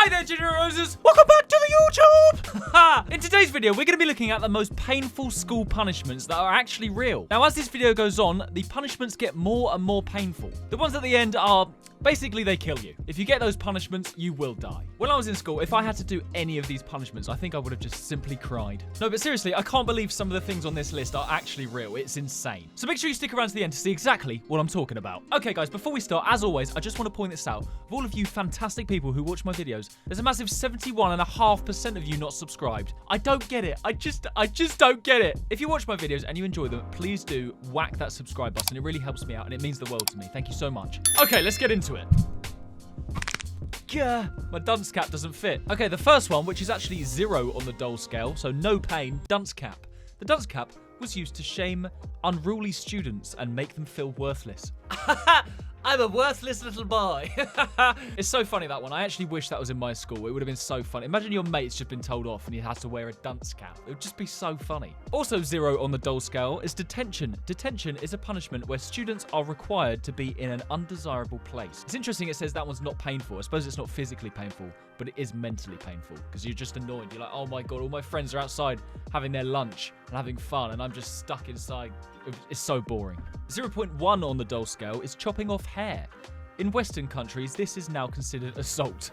Hi there, Ginger Roses! Welcome back to the YouTube! In today's video, we're going to be looking at the most painful school punishments that are actually real. Now, as this video goes on, the punishments get more and more painful. The ones at the end are... basically, they kill you. If you get those punishments, you will die. When I was in school, if I had to do any of these punishments, I think I would have just simply cried. No, but seriously, I can't believe some of the things on this list are actually real. It's insane. So make sure you stick around to the end to see exactly what I'm talking about. Okay, guys, before we start, as always, I just want to point this out. Of all of you fantastic people who watch my videos, there's a massive 71.5% of you not subscribed. I don't get it. I just don't get it. If you watch my videos and you enjoy them, please do whack that subscribe button. It really helps me out and it means the world to me. Thank you so much. Okay, let's get into it. Gah, my dunce cap doesn't fit. Okay, the first one, which is actually 0 on the dull scale, so no pain, dunce cap. The dunce cap was used to shame unruly students and make them feel worthless. I'm a worthless little boy. It's so funny, that one. I actually wish that was in my school. It would have been so funny. Imagine your mate's just been told off and he has to wear a dunce cap. It would just be so funny. Also 0 on the dull scale is detention. Detention is a punishment where students are required to be in an undesirable place. It's interesting it says that one's not painful. I suppose it's not physically painful, but it is mentally painful because you're just annoyed. You're like, oh my God, all my friends are outside having their lunch and having fun and I'm just stuck inside. It's so boring. 0.1 on the dull scale is chopping off hair. In Western countries, this is now considered assault.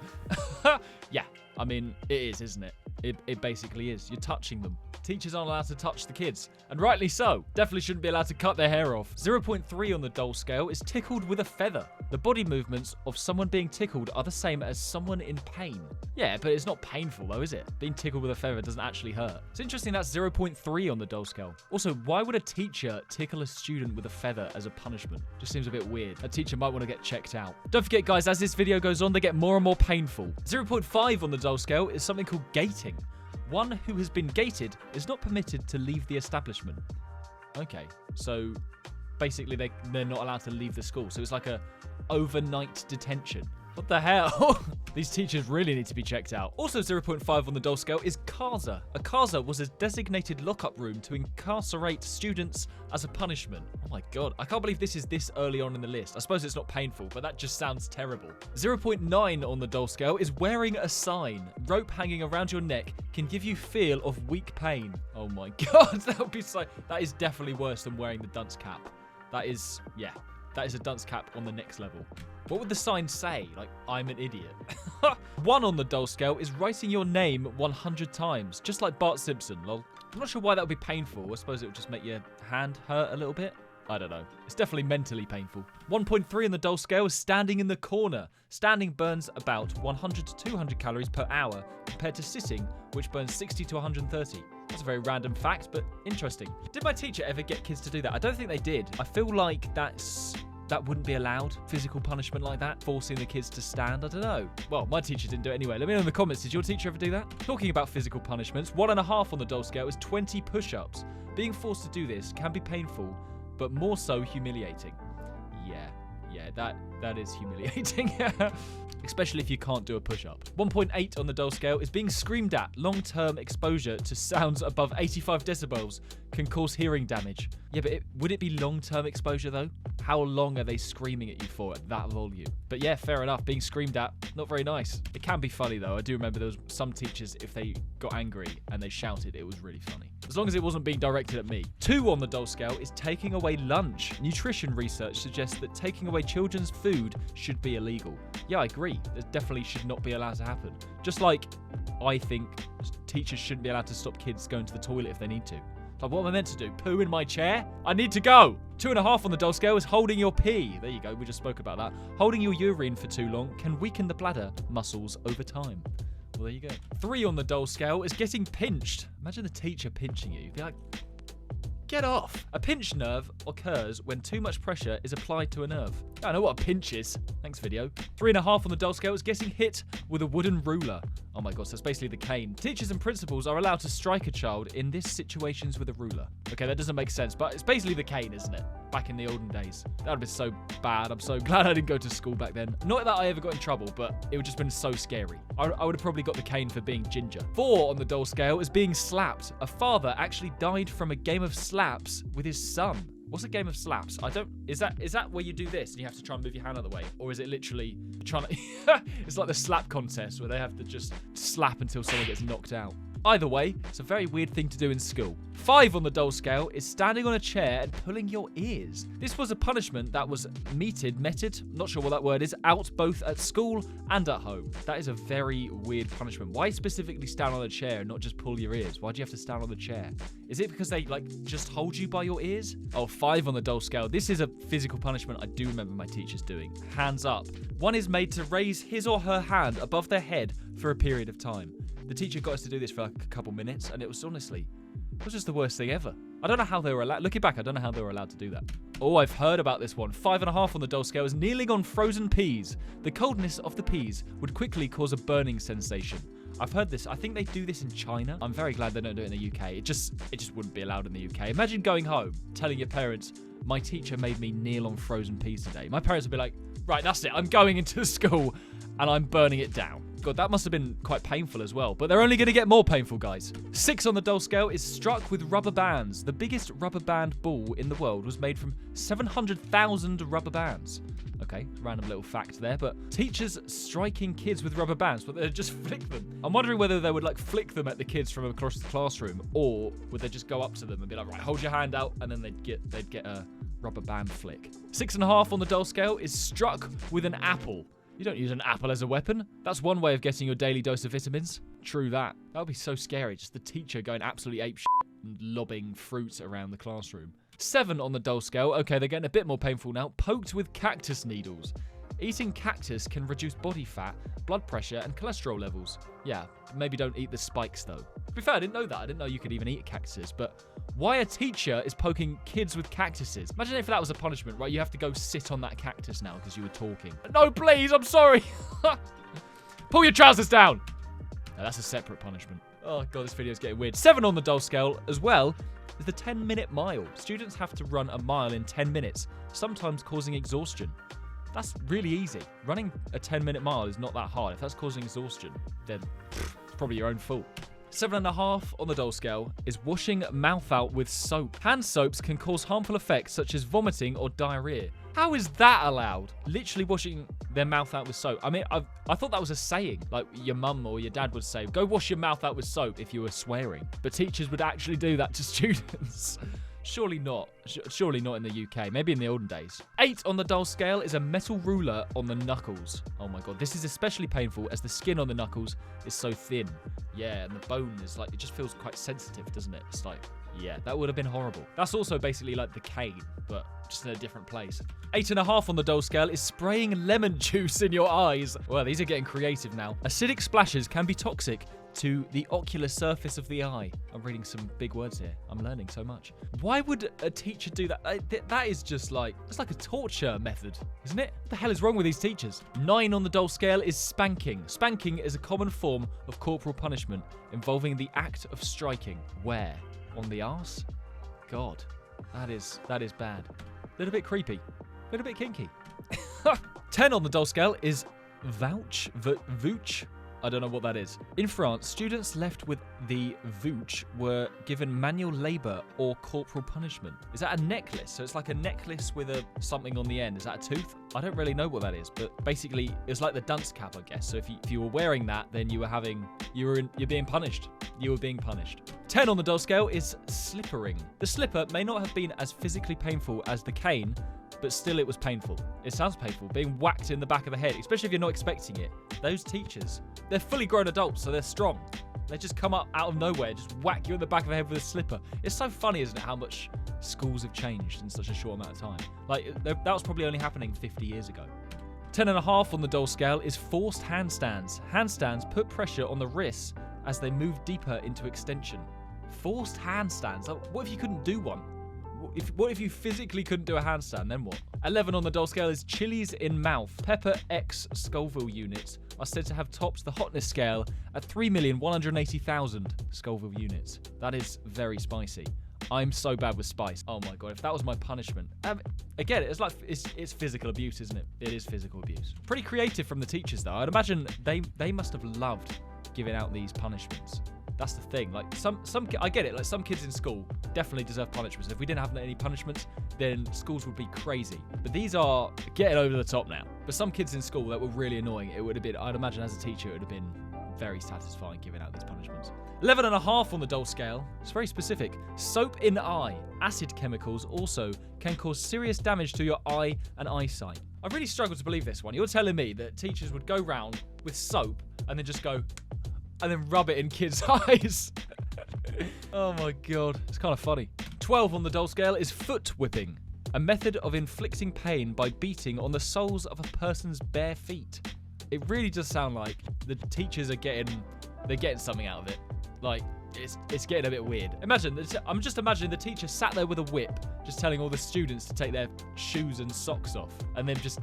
Yeah, I mean, it is, isn't it? It basically is. You're touching them. Teachers aren't allowed to touch the kids. And rightly so. Definitely shouldn't be allowed to cut their hair off. 0.3 on the dull scale is tickled with a feather. The body movements of someone being tickled are the same as someone in pain. Yeah, but it's not painful though, is it? Being tickled with a feather doesn't actually hurt. It's interesting that's 0.3 on the dull scale. Also, why would a teacher tickle a student with a feather as a punishment? Just seems a bit weird. A teacher might want to get checked out. Don't forget, guys, as this video goes on, they get more and more painful. 0.5 on the dull scale is something called gating. One who has been gated is not permitted to leave the establishment. Okay, so basically they're not allowed to leave the school. So it's like a overnight detention. What the hell? These teachers really need to be checked out. Also 0.5 on the dull scale is Casa. A Casa was a designated lockup room to incarcerate students as a punishment. Oh my God, I can't believe this is this early on in the list. I suppose it's not painful, but that just sounds terrible. 0.9 on the dull scale is wearing a sign. Rope hanging around your neck can give you feel of weak pain. Oh my God, that is definitely worse than wearing the dunce cap. That is, yeah. That is a dunce cap on the next level. What would the sign say? Like, I'm an idiot. 1 on the dull scale is writing your name 100 times, just like Bart Simpson, lol. I'm not sure why that would be painful. I suppose it would just make your hand hurt a little bit. I don't know. It's definitely mentally painful. 1.3 on the dull scale is standing in the corner. Standing burns about 100 to 200 calories per hour compared to sitting, which burns 60 to 130. That's a very random fact, but interesting. Did my teacher ever get kids to do that? I don't think they did. I feel like that wouldn't be allowed. Physical punishment like that, forcing the kids to stand. I don't know. Well, my teacher didn't do it anyway. Let me know in the comments. Did your teacher ever do that? Talking about physical punishments, 1.5 on the dull scale is 20 push-ups. Being forced to do this can be painful, but more so humiliating. Yeah, that is humiliating. Especially if you can't do a push-up. 1.8 on the dull scale is being screamed at. Long-term exposure to sounds above 85 decibels can cause hearing damage. Yeah, but would it be long-term exposure though? How long are they screaming at you for at that volume? But yeah, fair enough. Being screamed at, not very nice. It can be funny though. I do remember there was some teachers, if they got angry and they shouted, it was really funny. As long as it wasn't being directed at me. 2 on the dull scale is taking away lunch. Nutrition research suggests that taking away children's food should be illegal. Yeah, I agree. It definitely should not be allowed to happen. Just like I think teachers shouldn't be allowed to stop kids going to the toilet if they need to. Like, what am I meant to do? Poo in my chair? I need to go. 2.5 on the dull scale is holding your pee. There you go. We just spoke about that. Holding your urine for too long can weaken the bladder muscles over time. Well, there you go. 3 on the dull scale is getting pinched. Imagine the teacher pinching you. You'd be like, get off. A pinch nerve occurs when too much pressure is applied to a nerve. I know what a pinch is. Thanks, video. 3.5 on the dull scale is getting hit with a wooden ruler. Oh my gosh, that's basically the cane. Teachers and principals are allowed to strike a child in this situations with a ruler. Okay, that doesn't make sense, but it's basically the cane, isn't it? Back in the olden days. That would have been so bad. I'm so glad I didn't go to school back then. Not that I ever got in trouble, but it would just been so scary. I would have probably got the cane for being ginger. 4 on the dull scale is being slapped. A father actually died from a game of slaps with his son. What's a game of slaps? Is that where you do this and you have to try and move your hand out of the way? Or is it literally trying to... It's like the slap contest where they have to just slap until someone gets knocked out. Either way, it's a very weird thing to do in school. 5 on the dull scale is standing on a chair and pulling your ears. This was a punishment that was meted, not sure what that word is, out both at school and at home. That is a very weird punishment. Why specifically stand on a chair and not just pull your ears? Why do you have to stand on the chair? Is it because they, like, just hold you by your ears? Oh, 5 on the dull scale. This is a physical punishment I do remember my teachers doing. Hands up. One is made to raise his or her hand above their head for a period of time. The teacher got us to do this for like a couple minutes, and it was honestly, it was just the worst thing ever. I don't know how they were allowed, looking back, I don't know how they were allowed to do that. Oh, I've heard about this one. 5.5 on the dull scale is kneeling on frozen peas. The coldness of the peas would quickly cause a burning sensation. I've heard this. I think they do this in China. I'm very glad they don't do it in the UK. It just wouldn't be allowed in the UK. Imagine going home, telling your parents, my teacher made me kneel on frozen peas today. My parents would be like, right, that's it. I'm going into the school and I'm burning it down. God, that must have been quite painful as well. But they're only going to get more painful, guys. 6 on the dull scale is struck with rubber bands. The biggest rubber band ball in the world was made from 700,000 rubber bands. Okay, random little fact there, but teachers striking kids with rubber bands, but they'd just flick them. I'm wondering whether they would like flick them at the kids from across the classroom, or would they just go up to them and be like, right, hold your hand out, and then they'd get a rubber band flick. 6.5 on the dull scale is struck with an apple. You don't use an apple as a weapon. That's one way of getting your daily dose of vitamins. True that. That would be so scary. Just the teacher going absolutely apeshit and lobbing fruit around the classroom. 7 on the dull scale. Okay, they're getting a bit more painful now. Poked with cactus needles. Eating cactus can reduce body fat, blood pressure, and cholesterol levels. Yeah, maybe don't eat the spikes though. To be fair, I didn't know that. I didn't know you could even eat cactuses, but why a teacher is poking kids with cactuses? Imagine if that was a punishment, right? You have to go sit on that cactus now because you were talking. No, please, I'm sorry. Pull your trousers down. No, that's a separate punishment. Oh god, this video's getting weird. 7 on the dull scale as well is the 10-minute mile. Students have to run a mile in 10 minutes, sometimes causing exhaustion. That's really easy. Running a 10-minute mile is not that hard. If that's causing exhaustion, then it's probably your own fault. 7.5 on the dull scale is washing mouth out with soap. Hand soaps can cause harmful effects such as vomiting or diarrhea. How is that allowed? Literally washing their mouth out with soap. I mean, I thought that was a saying. Like your mum or your dad would say, go wash your mouth out with soap if you were swearing. But teachers would actually do that to students. Surely not. Surely not in the UK. Maybe in the olden days. 8 on the dull scale is a metal ruler on the knuckles. Oh my god. This is especially painful as the skin on the knuckles is so thin. Yeah, and the bone is like, it just feels quite sensitive, doesn't it? It's like, yeah, that would have been horrible. That's also basically like the cane, but just in a different place. 8.5 on the dull scale is spraying lemon juice in your eyes. Well, these are getting creative now. Acidic splashes can be toxic to the ocular surface of the eye. I'm reading some big words here. I'm learning so much. Why would a teacher do that? That is just like, it's like a torture method, isn't it? What the hell is wrong with these teachers? 9 on the dull scale is spanking. Spanking is a common form of corporal punishment involving the act of striking. Where? On the arse? God, that is bad. A little bit creepy. A little bit kinky. 10 on the dull scale is vouch. I don't know what that is. In France, students left with the vouch were given manual labor or corporal punishment. Is that a necklace? So it's like a necklace with something on the end. Is that a tooth? I don't really know what that is, but basically it's like the dunce cap, I guess. So if you were wearing that, then you're being punished. You were being punished. 10 on the dull scale is slippering. The slipper may not have been as physically painful as the cane, but still it was painful. It sounds painful, being whacked in the back of the head, especially if you're not expecting it. Those teachers, they're fully grown adults, so they're strong. They just come up out of nowhere, just whack you in the back of the head with a slipper. It's so funny, isn't it, how much schools have changed in such a short amount of time. Like, that was probably only happening 50 years ago. 10.5 on the dull scale is forced handstands. Handstands put pressure on the wrists as they move deeper into extension. Forced handstands? What if you couldn't do one? What if you physically couldn't do a handstand, then what? 11 on the dull scale is chilies in mouth. Pepper X Scoville units are said to have topped the hotness scale at 3,180,000 Scoville units. That is very spicy. I'm so bad with spice. Oh my god, if that was my punishment. Again, it's physical abuse, isn't it? It is physical abuse. Pretty creative from the teachers though. I'd imagine they must have loved giving out these punishments. That's the thing. Like I get it. Like some kids in school definitely deserve punishments. If we didn't have any punishments, then schools would be crazy. But these are getting over the top now. But some kids in school that were really annoying, it would have been, I'd imagine as a teacher, it would have been very satisfying giving out these punishments. 11.5 on the dull scale. It's very specific. Soap in eye. Acid chemicals also can cause serious damage to your eye and eyesight. I really struggle to believe this one. You're telling me that teachers would go round with soap and then just go and then rub it in kids' eyes. Oh my god. It's kind of funny. 12 on the dull scale is foot whipping. A method of inflicting pain by beating on the soles of a person's bare feet. It really does sound like the teachers are getting something out of it. Like, it's getting a bit weird. I'm just imagining the teacher sat there with a whip, just telling all the students to take their shoes and socks off. And then just,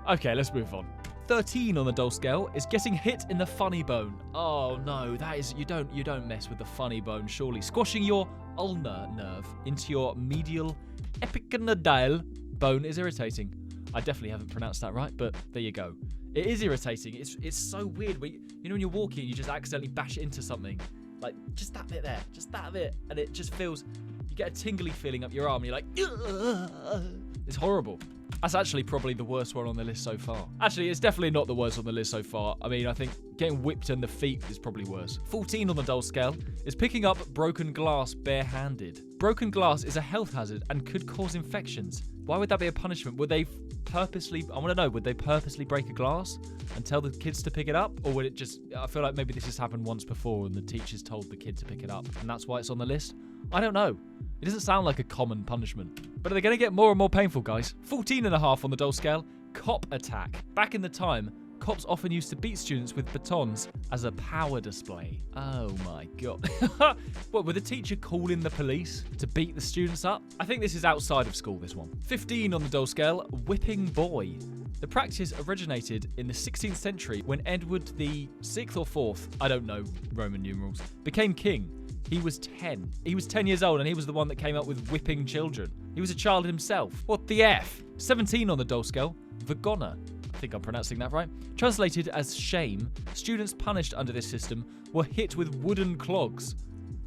Okay, let's move on. 13 on the dull scale is getting hit in the funny bone. Oh no, that is, you don't mess with the funny bone, surely. Squashing your ulnar nerve into your medial epicondyle bone is irritating. I definitely haven't pronounced that right, but there you go. It is irritating. It's so weird. When when you're walking, you just accidentally bash into something. Like, just that bit there. Just that bit. And it just feels, you get a tingly feeling up your arm. And you're like, ugh. It's horrible. That's actually probably the worst one on the list so far. Actually, it's definitely not the worst on the list so far. I mean, I think getting whipped in the feet is probably worse. 14 on the dull scale is picking up broken glass barehanded. Broken glass is a health hazard and could cause infections. Why would that be a punishment? Would they purposely, I want to know, would they purposely break a glass and tell the kids to pick it up? Or would it just, I feel like maybe this has happened once before and the teachers told the kid to pick it up and that's why it's on the list? I don't know. It doesn't sound like a common punishment. But are they going to get more and more painful, guys? 14.5 on the dull scale, cop attack. Back in the time, cops often used to beat students with batons as a power display. Oh my god. What, would the teacher call in the police to beat the students up? I think this is outside of school, this one. 15 on the dull scale, whipping boy. The practice originated in the 16th century when Edward the 6th or 4th, I don't know Roman numerals, became king. He was 10. He was 10 years old and he was the one that came up with whipping children. He was a child himself. What the F? 17 on the dull scale, Vagona. I think I'm pronouncing that right. Translated as shame, students punished under this system were hit with wooden clogs.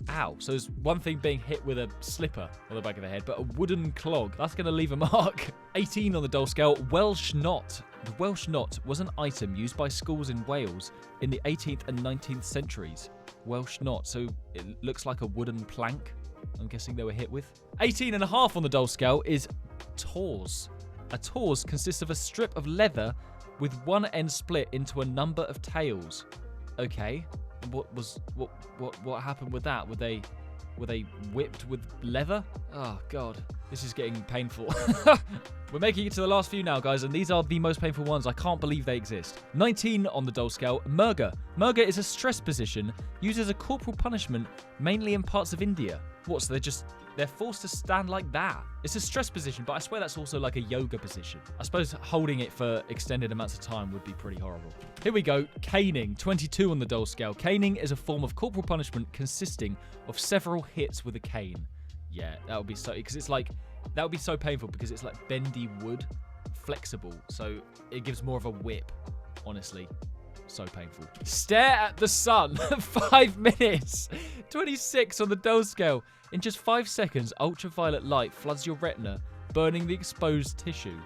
Ow. So there's one thing being hit with a slipper on the back of the head, but a wooden clog. That's going to leave a mark. 18 on the dull scale, Welsh knot. The Welsh knot was an item used by schools in Wales in the 18th and 19th centuries. Welsh knot. So it looks like a wooden plank, I'm guessing they were hit with. 18.5 on the dull scale is tawse. A tawse consists of a strip of leather with one end split into a number of tails. Okay. What happened with that? Were they whipped with leather? Oh god, this is getting painful. We're making it to the last few now, guys, and these are the most painful ones. I can't believe they exist. 19 on the dull scale, murga. Murga is a stress position used as a corporal punishment, mainly in parts of India. What, so they're forced to stand like that? It's a stress position, but I swear that's also like a yoga position. I suppose holding it for extended amounts of time would be pretty horrible. Here we go, caning, 22 on the dull scale. Caning is a form of corporal punishment consisting of several hits with a cane. Yeah, that would be so, because it's like, that would be so painful because it's like bendy wood, flexible, so it gives more of a whip, honestly. So painful. Stare at the sun. 5 minutes. 26 on the dull scale. In just 5 seconds, ultraviolet light floods your retina, burning the exposed tissue.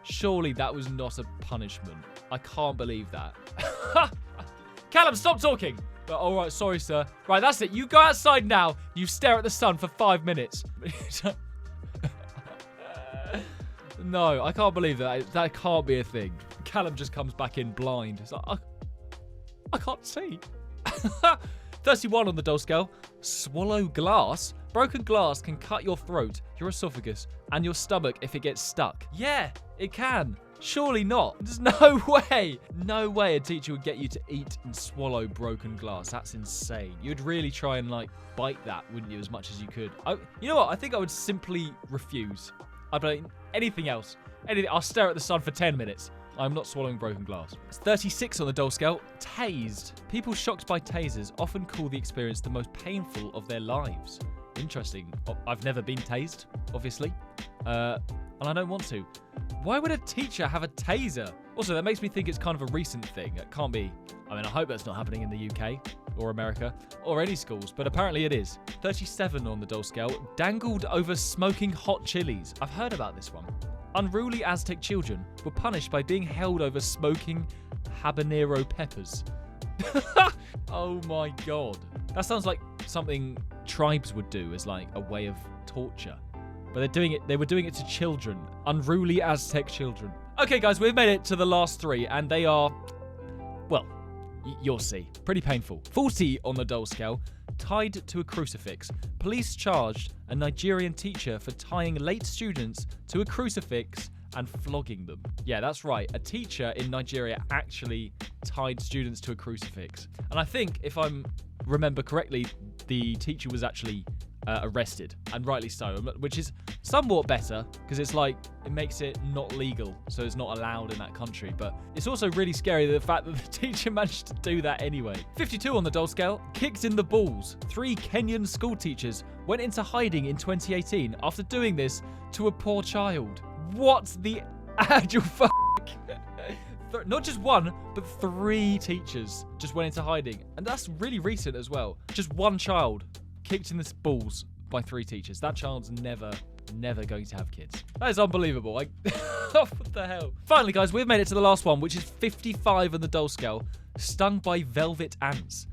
Surely that was not a punishment. I can't believe that. Callum, stop talking. But, all right, sorry, sir. Right, that's it. You go outside now. You stare at the sun for 5 minutes. No, I can't believe that. That can't be a thing. Callum just comes back in blind. It's like, I can't see. 31 on the dull scale. Swallow glass. Broken glass can cut your throat, your esophagus, and your stomach if it gets stuck. Yeah, it can. Surely not. There's no way. No way a teacher would get you to eat and swallow broken glass. That's insane. You'd really try and, like, bite that, wouldn't you, as much as you could? You know what? I think I would simply refuse. I'd be like, anything else. Anything. I'll stare at the sun for 10 minutes. I'm not swallowing broken glass. It's 36 on the dull scale. Tased. People shocked by tasers often call the experience the most painful of their lives. Interesting. I've never been tased, obviously. And I don't want to. Why would a teacher have a taser? Also, that makes me think it's kind of a recent thing. It can't be. I mean, I hope that's not happening in the UK. or America, or any schools, but apparently it is. 37 on the dull scale, dangled over smoking hot chilies. I've heard about this one. Unruly Aztec children were punished by being held over smoking habanero peppers. Oh my god. That sounds like something tribes would do as like a way of torture. But they were doing it to children. Unruly Aztec children. Okay guys, we've made it to the last 3 and they are, well, you'll see. Pretty painful. 40 on the dull scale. Tied to a crucifix. Police charged a Nigerian teacher for tying late students to a crucifix and flogging them. Yeah, that's right. A teacher in Nigeria actually tied students to a crucifix. And I think, if I remember correctly, the teacher was actually arrested, and rightly so, which is somewhat better because it's like it makes it not legal, so it's not allowed in that country. But it's also really scary, the fact that the teacher managed to do that anyway. 52 on the dull scale, kicked in the balls. 3 Kenyan school teachers went into hiding in 2018 after doing this to a poor child. What the actual fuck? Not just 1, but 3 teachers just went into hiding, and that's really recent as well. Just 1 child kicked in the balls by 3 teachers. That child's never going to have kids. That is unbelievable. What the hell? Finally, guys, we've made it to the last one, which is 55 on the dull scale. Stung by velvet ants.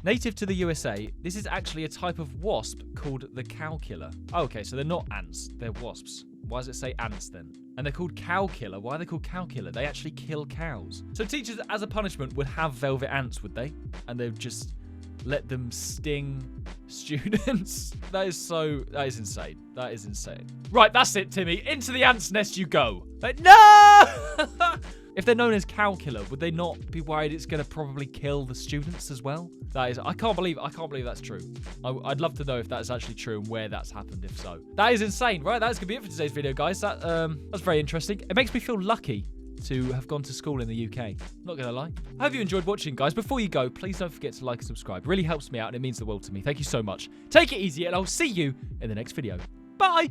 Native to the USA, this is actually a type of wasp called the cow killer. Oh, okay, so they're not ants, they're wasps. Why does it say ants then? And they're called cow killer. Why are they called cow killer? They actually kill cows. So teachers, as a punishment, would have velvet ants, would they? And they would just let them sting students. That is insane. That is insane. Right, that's it, Timmy. Into the ant's nest you go. Like, no! If they're known as cow killer, would they not be worried it's going to probably kill the students as well? I can't believe that's true. I'd love to know if that's actually true and where that's happened, if so. That is insane, right? That's going to be it for today's video, guys. That's very interesting. It makes me feel lucky to have gone to school in the UK. Not gonna lie. I hope you enjoyed watching, guys. Before you go, please don't forget to like and subscribe. It really helps me out and it means the world to me. Thank you so much. Take it easy and I'll see you in the next video. Bye!